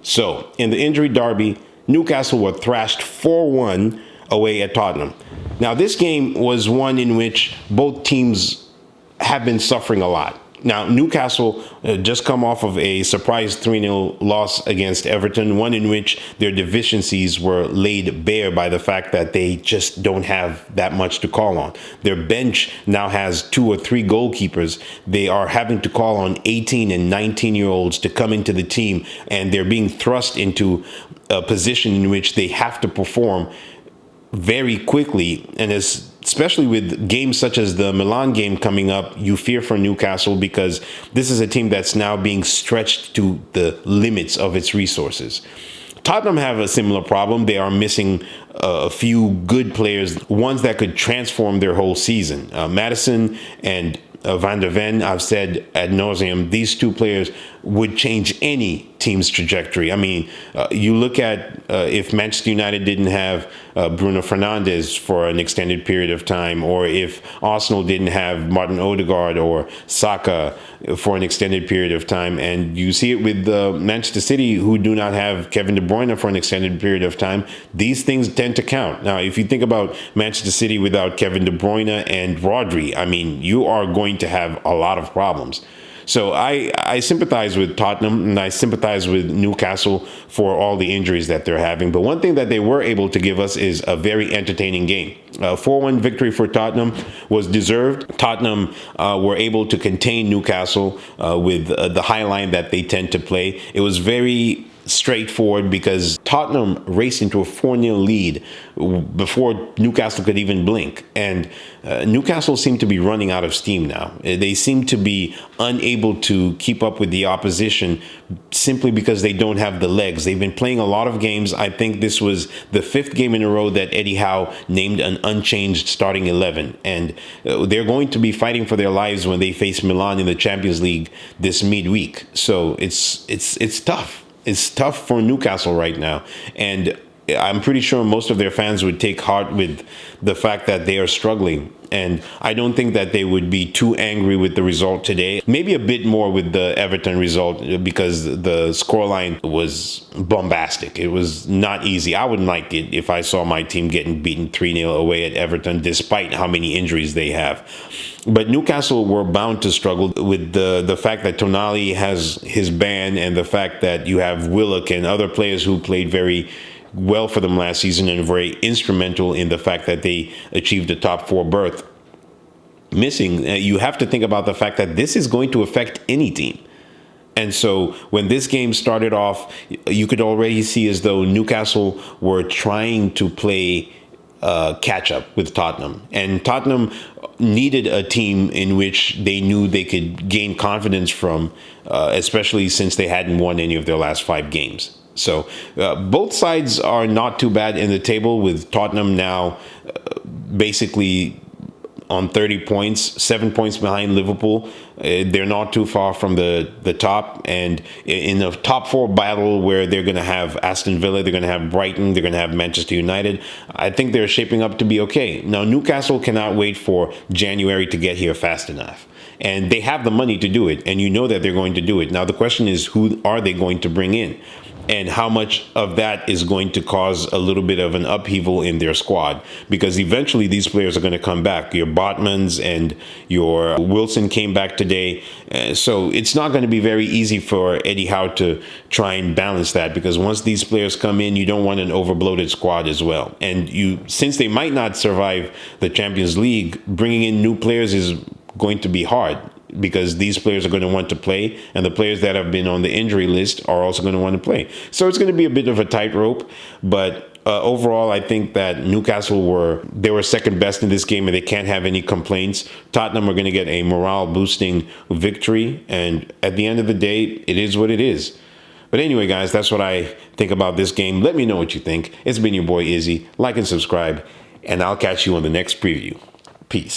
So, in the injury derby, Newcastle were thrashed 4-1 away at Tottenham. Now, this game was one in which both teams have been suffering a lot. Now, Newcastle just come off of a surprise 3-0 loss against Everton, one in which their deficiencies were laid bare by the fact that they just don't have that much to call on. Their bench now has 2 or 3 goalkeepers. They are having to call on 18 and 19-year-olds to come into the team, and they're being thrust into a position in which they have to perform very quickly, and especially with games such as the Milan game coming up, you fear for Newcastle because this is a team that's now being stretched to the limits of its resources. Tottenham have a similar problem. They are missing a few good players, ones that could transform their whole season. Maddison and Van der Ven, I've said ad nauseum, these 2 players would change any team's trajectory. I mean, you look at if Manchester United didn't have Bruno Fernandes for an extended period of time, or if Arsenal didn't have Martin Odegaard or Saka for an extended period of time, and you see it with Manchester City, who do not have Kevin De Bruyne for an extended period of time, these things tend to count. Now, if you think about Manchester City without Kevin De Bruyne and Rodri, I mean, you are going to have a lot of problems. So I sympathize with Tottenham, and I sympathize with Newcastle for all the injuries that they're having. But one thing that they were able to give us is a very entertaining game. 4-1 victory for Tottenham was deserved. Tottenham were able to contain Newcastle with the high line that they tend to play. It was very straightforward because Tottenham raced into a 4-0 lead before Newcastle could even blink. And Newcastle seemed to be running out of steam now. They seem to be unable to keep up with the opposition simply because they don't have the legs. They've been playing a lot of games. I think this was the 5th game in a row that Eddie Howe named an unchanged starting 11. And they're going to be fighting for their lives when they face Milan in the Champions League this midweek. So it's tough. It's tough for Newcastle right now. And I'm pretty sure most of their fans would take heart with the fact that they are struggling. And I don't think that they would be too angry with the result today. Maybe a bit more with the Everton result because the scoreline was bombastic. It was not easy. I wouldn't like it if I saw my team getting beaten 3-0 away at Everton, despite how many injuries they have. But Newcastle were bound to struggle with the fact that Tonali has his ban, and the fact that you have Willock and other players who played very well for them last season and very instrumental in the fact that they achieved a top 4 berth. Missing, you have to think about the fact that this is going to affect any team. And so when this game started off, you could already see as though Newcastle were trying to play catch up with Tottenham. And Tottenham needed a team in which they knew they could gain confidence from, especially since they hadn't won any of their last 5 games. So both sides are not too bad in the table, with Tottenham now basically on 30 points, 7 points behind Liverpool. They're not too far from the top. And in a top 4 battle where they're going to have Aston Villa, they're going to have Brighton, they're going to have Manchester United, I think they're shaping up to be okay. Now, Newcastle cannot wait for January to get here fast enough. And they have the money to do it, and you know that they're going to do it. Now, the question is, who are they going to bring in? And how much of that is going to cause a little bit of an upheaval in their squad? Because eventually these players are going to come back. Your Botmans and your Wilson came back today. So it's not going to be very easy for Eddie Howe to try and balance that, because once these players come in, you don't want an overbloated squad as well. And since they might not survive the Champions League, bringing in new players is going to be hard, because these players are going to want to play, and the players that have been on the injury list are also going to want to play. So it's going to be a bit of a tightrope, but overall, I think that Newcastle were second best in this game, and they can't have any complaints. Tottenham are going to get a morale-boosting victory, and at the end of the day, it is what it is. But anyway, guys, that's what I think about this game. Let me know what you think. It's been your boy Izzy. Like and subscribe, and I'll catch you on the next preview. Peace.